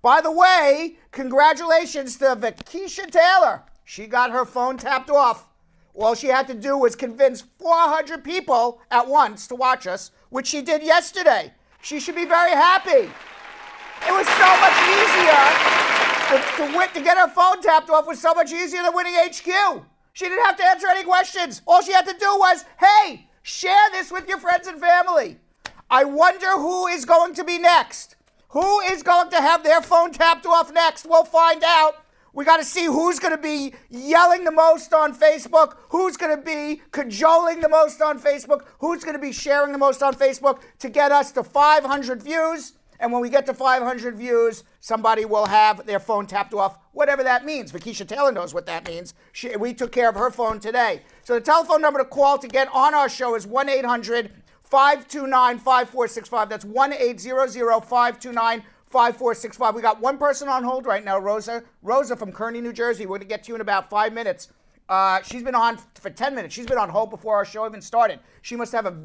By the way, congratulations to Vakisha Taylor. She got her phone tapped off. All she had to do was convince 400 people at once to watch us, which she did yesterday. She should be very happy. It was so much easier to get her phone tapped off was so much easier than winning HQ. She didn't have to answer any questions. All she had to do was, hey, share this with your friends and family. I wonder who is going to be next. Who is going to have their phone tapped off next? We'll find out. We got to see who's going to be yelling the most on Facebook, who's going to be cajoling the most on Facebook, who's going to be sharing the most on Facebook to get us to 500 views. And when we get to 500 views, somebody will have their phone tapped off, whatever that means. Vakisha Taylor knows what that means. We took care of her phone today. So the telephone number to call to get on our show is 1-800-529-5465. That's 1-800-529-5465. We got one person on hold right now, Rosa. Rosa from Kearney, New Jersey. We're going to get to you in about 5 minutes. She's been on for 10 minutes. She's been on hold before our show even started. She must have a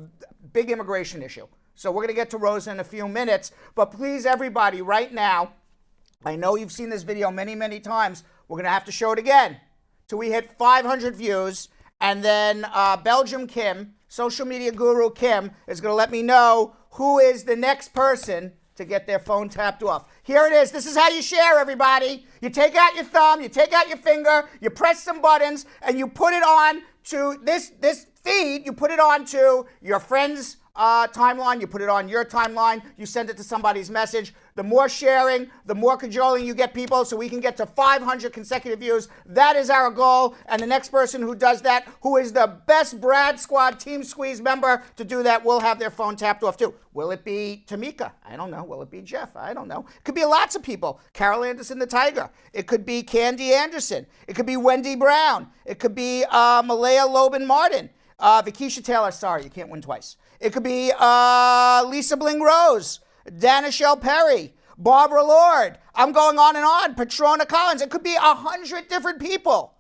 big immigration issue. So we're going to get to Rosa in a few minutes. But please, everybody, right now, I know you've seen this video many, many times. We're going to have to show it again till we hit 500 views. And then Belgium Kim, social media guru Kim, is going to let me know who is the next person to get their phone tapped off. Here it is. This is how you share, everybody. You take out your thumb, you take out your finger, you press some buttons, and you put it on to this feed. You put it on to your friend's timeline, you put it on your timeline, you send it to somebody's message. The more sharing, the more cajoling you get people so we can get to 500 consecutive views. That is our goal. And the next person who does that, who is the best Brad Squad Team Squeeze member to do that, will have their phone tapped off too. Will it be Tamika? I don't know. Will it be Jeff? I don't know. It could be lots of people. Carol Anderson the Tiger. It could be Candy Anderson. It could be Wendy Brown. It could be Malaya Loban Martin. Vakisha Taylor, sorry, you can't win twice. It could be Lisa Bling Rose, Danichelle Perry, Barbara Lord. I'm going on and on. Patrona Collins. It could be 100 different people.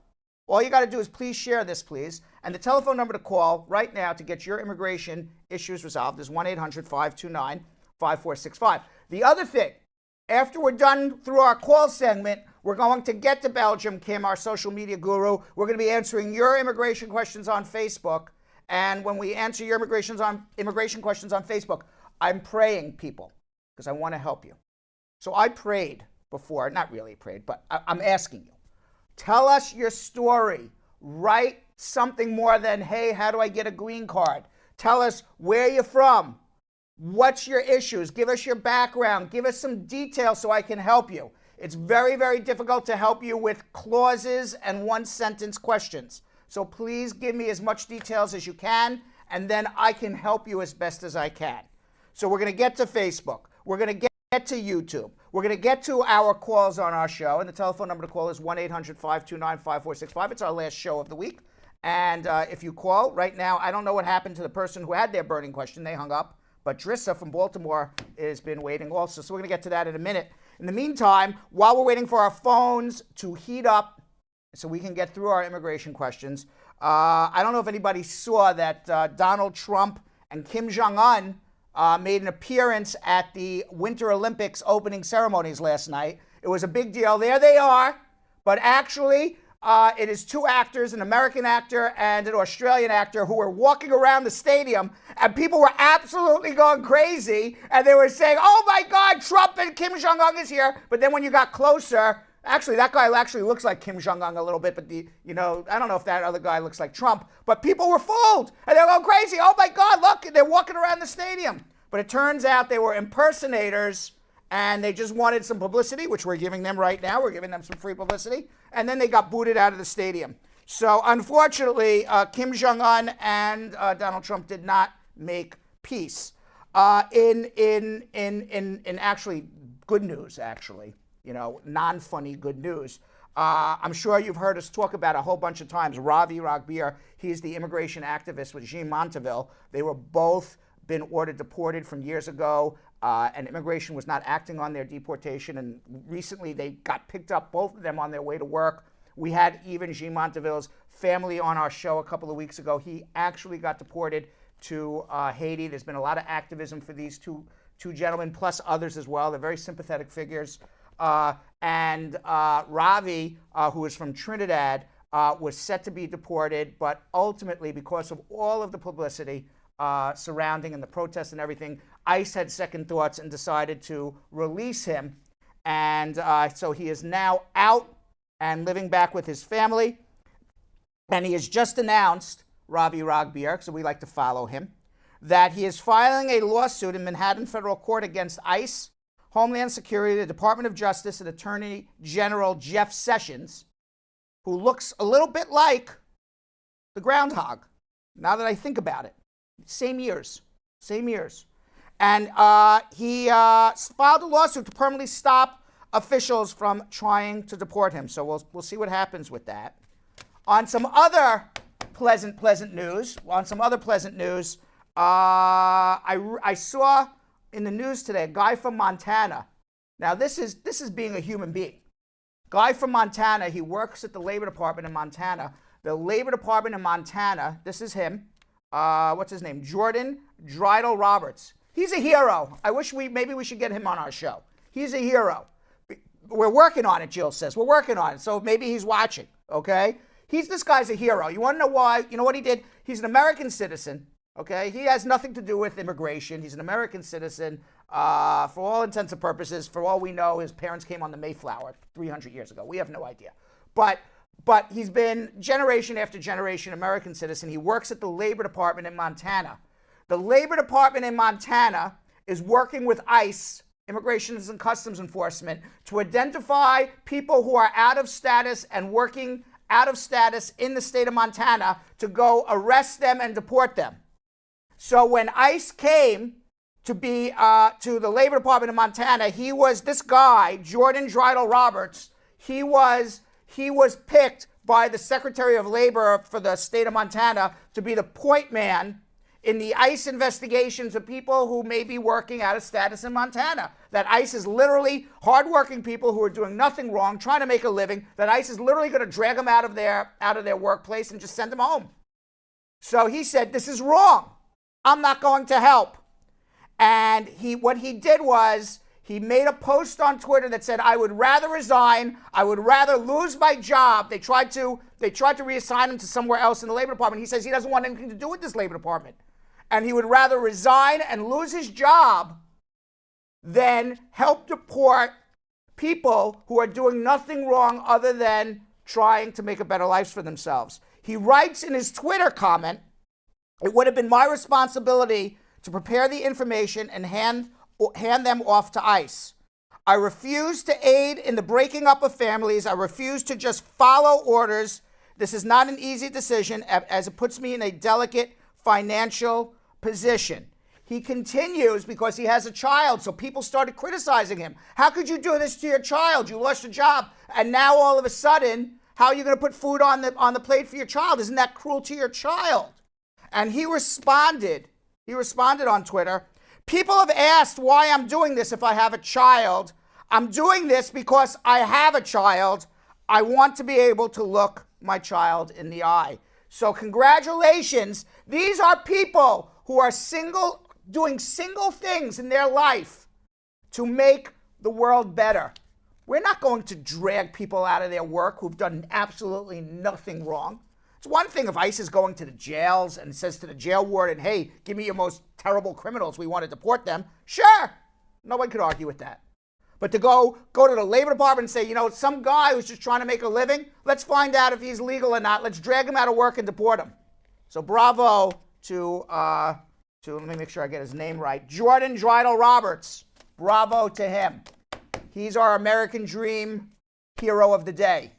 All you got to do is please share this, please. And the telephone number to call right now to get your immigration issues resolved is 1-800-529-5465. The other thing, after we're done through our call segment, we're going to get to Belgium Kim, our social media guru. We're going to be answering your immigration questions on Facebook. And when we answer your immigration questions on Facebook, I'm praying, people, because I want to help you. So I prayed before, not really prayed, but I'm asking you. Tell us your story. Write something more than, hey, how do I get a green card? Tell us where you're from. What's your issues? Give us your background. Give us some details so I can help you. It's very, very difficult to help you with clauses and one-sentence questions. So please give me as much details as you can, and then I can help you as best as I can. So we're going to get to Facebook. We're going to get to YouTube. We're going to get to our calls on our show, and the telephone number to call is 1-800-529-5465. It's our last show of the week. And if you call right now, I don't know what happened to the person who had their burning question. They hung up. But Drissa from Baltimore has been waiting also. So we're going to get to that in a minute. In the meantime, while we're waiting for our phones to heat up so we can get through our immigration questions, I don't know if anybody saw that Donald Trump and Kim Jong Un made an appearance at the Winter Olympics opening ceremonies last night. It was a big deal. There they are. But actually, it is two actors, an American actor and an Australian actor, who were walking around the stadium, and people were absolutely going crazy, and they were saying, oh my God, Trump and Kim Jong Un is here. But then when you got closer, actually, that guy actually looks like Kim Jong Un a little bit, but I don't know if that other guy looks like Trump, but people were fooled, and they're going crazy. Oh my God, look, they're walking around the stadium. But it turns out they were impersonators, and they just wanted some publicity, which we're giving them right now. We're giving them some free publicity. And then they got booted out of the stadium. So unfortunately, Kim Jong Un and Donald Trump did not make peace. In actually good news, non-funny good news. I'm sure you've heard us talk about a whole bunch of times. Robbie Eric, he's the immigration activist with Jean Monteville. They were both been ordered deported from years ago, and immigration was not acting on their deportation, and recently they got picked up, both of them, on their way to work. We had even Jean Monteville's family on our show a couple of weeks ago. He actually got deported to Haiti. There's been a lot of activism for these two gentlemen, plus others as well. They're very sympathetic figures. And Ravi, who was from Trinidad, was set to be deported, but ultimately, because of all of the publicity surrounding and the protests and everything, ICE had second thoughts and decided to release him. And so he is now out and living back with his family. And he has just announced, Robbie Eric, so we like to follow him, that he is filing a lawsuit in Manhattan Federal Court against ICE, Homeland Security, the Department of Justice, and Attorney General Jeff Sessions, who looks a little bit like the groundhog, now that I think about it. Same years. And he filed a lawsuit to permanently stop officials from trying to deport him. So we'll see what happens with that. On some other pleasant news, I saw in the news today a guy from Montana. Now this is being a human being. Guy from Montana, he works at the Labor Department in Montana. The Labor Department in Montana, this is him. What's his name? Jordan Riedel Roberts. He's a hero. I wish maybe we should get him on our show. He's a hero. We're working on it, Jill says. We're working on it. So maybe he's watching, okay? This guy's a hero. You want to know why? You know what he did? He's an American citizen, okay? He has nothing to do with immigration. He's an American citizen. For all intents and purposes, for all we know, his parents came on the Mayflower 300 years ago. We have no idea. But he's been generation after generation American citizen. He works at the Labor Department in Montana. The Labor Department in Montana is working with ICE, Immigration and Customs Enforcement, to identify people who are out of status and working out of status in the state of Montana to go arrest them and deport them. So when ICE came to the Labor Department in Montana, this guy, Jordan Riedel Roberts, he was picked by the Secretary of Labor for the state of Montana to be the point man in the ICE investigations of people who may be working out of status in Montana. That ICE is literally hardworking people who are doing nothing wrong, trying to make a living, that ICE is literally going to drag them out of their workplace and just send them home. So he said, this is wrong. I'm not going to help. And what he did was, he made a post on Twitter that said, I would rather resign. I would rather lose my job. They tried to reassign him to somewhere else in the Labor Department. He says he doesn't want anything to do with this Labor Department. And he would rather resign and lose his job than help deport people who are doing nothing wrong other than trying to make a better life for themselves. He writes in his Twitter comment, it would have been my responsibility to prepare the information and hand them off to ICE. I refuse to aid in the breaking up of families. I refuse to just follow orders. This is not an easy decision, as it puts me in a delicate financial position. He continues because he has a child, so people started criticizing him. How could you do this to your child? You lost your job, and now all of a sudden, how are you going to put food on the plate for your child? Isn't that cruel to your child? And he responded on Twitter, people have asked why I'm doing this if I have a child. I'm doing this because I have a child. I want to be able to look my child in the eye. So congratulations. These are people who are doing single things in their life to make the world better. We're not going to drag people out of their work who've done absolutely nothing wrong. It's one thing if ICE is going to the jails and says to the jail warden, hey, give me your most terrible criminals, we want to deport them. Sure, no one could argue with that. But to go to the Labor Department and say, some guy who's just trying to make a living, let's find out if he's legal or not. Let's drag him out of work and deport him. So bravo to let me make sure I get his name right, Jordan Riedel Roberts. Bravo to him. He's our American Dream Hero of the Day.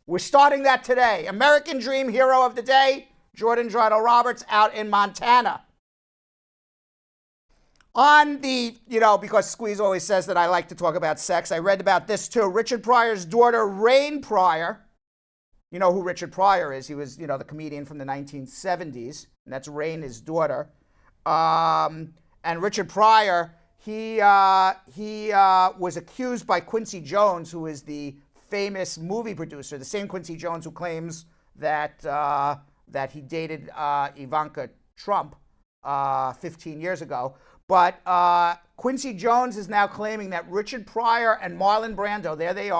We're starting that today. American Dream Hero of the Day, Jordan Riedel Roberts out in Montana. On the, because Squeeze always says that I like to talk about sex, I read about this too. Richard Pryor's daughter, Rain Pryor. You know who Richard Pryor is. He was, the comedian from the 1970s. And that's Rain, his daughter. And Richard Pryor, he was accused by Quincy Jones, who is the famous movie producer, the same Quincy Jones who claims that he dated Ivanka Trump 15 years ago. But Quincy Jones is now claiming that Richard Pryor and Marlon Brando, there they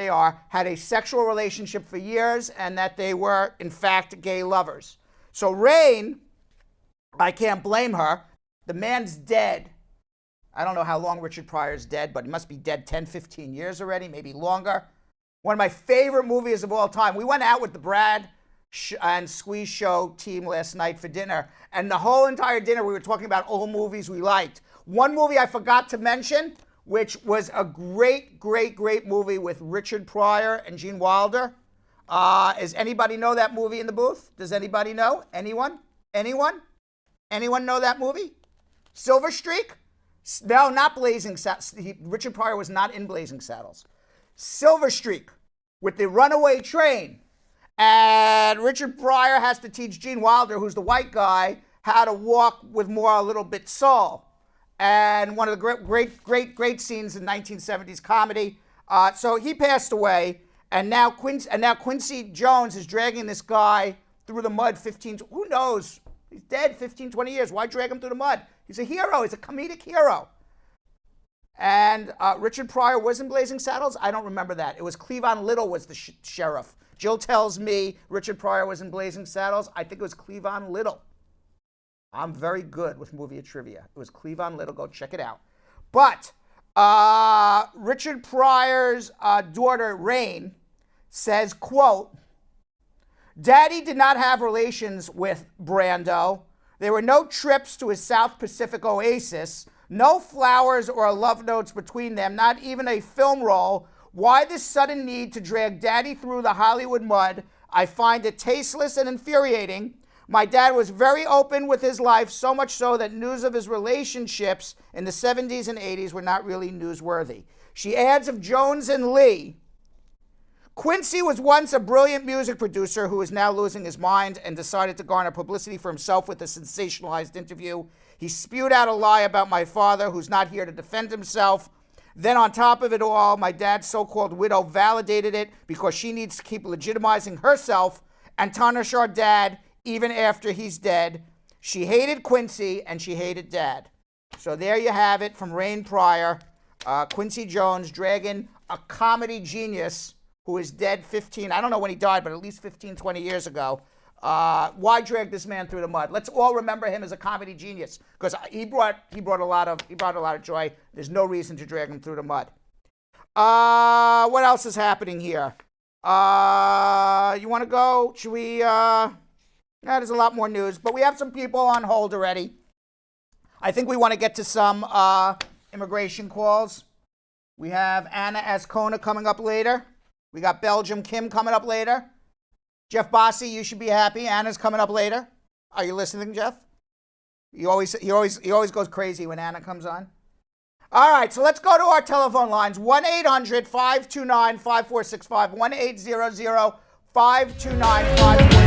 are, had a sexual relationship for years and that they were, in fact, gay lovers. So Rain, I can't blame her. The man's dead. I don't know how long Richard Pryor's dead, but he must be dead 10, 15 years already, maybe longer. One of my favorite movies of all time. We went out with the Brad and Squeeze Show team last night for dinner, and the whole entire dinner we were talking about old movies we liked. One movie I forgot to mention, which was a great, great, great movie with Richard Pryor and Gene Wilder. Does anybody know that movie in the booth? Does anybody know? Anyone? Anyone? Anyone know that movie? Silver Streak? No, not Blazing Saddles. Richard Pryor was not in Blazing Saddles. Silver Streak with the runaway train. And Richard Pryor has to teach Gene Wilder, who's the white guy, how to walk with more a little bit soul. And one of the great scenes in 1970s comedy. So he passed away, and now Quincy Jones is dragging this guy through the mud 15, who knows? He's dead 15, 20 years. Why drag him through the mud? He's a hero. He's a comedic hero. And Richard Pryor was in Blazing Saddles? I don't remember that. It was Cleavon Little was the sheriff. Jill tells me Richard Pryor was in Blazing Saddles. I think it was Cleavon Little. I'm very good with movie trivia. It was Cleavon Little. Go check it out. But Richard Pryor's daughter, Rain, says, quote, Daddy did not have relations with Brando. There were no trips to his South Pacific oasis, no flowers or love notes between them, not even a film role. Why this sudden need to drag Daddy through the Hollywood mud? I find it tasteless and infuriating. My dad was very open with his life, so much so that news of his relationships in the 70s and 80s were not really newsworthy. She adds of Jones and Lee, Quincy was once a brilliant music producer who is now losing his mind and decided to garner publicity for himself with a sensationalized interview. He spewed out a lie about my father, who's not here to defend himself. Then on top of it all, my dad's so-called widow validated it because she needs to keep legitimizing herself and tarnish our dad even after he's dead. She hated Quincy and she hated Dad. So there you have it from Rain Pryor. Quincy Jones dragging a comedy genius who is dead 15, I don't know when he died, but at least 15, 20 years ago. Why drag this man through the mud? Let's all remember him as a comedy genius because he brought a lot of joy. There's no reason to drag him through the mud. What else is happening here? You want to go? Should we? There's a lot more news, but we have some people on hold already. I think we want to get to some immigration calls. We have Anna Ascona coming up later. We got Belgium Kim coming up later. Jeff Bossi, you should be happy. Anna's coming up later. Are you listening, Jeff? He always goes crazy when Anna comes on. All right, so let's go to our telephone lines. 1-800-529-5465. 1-800-529-5465.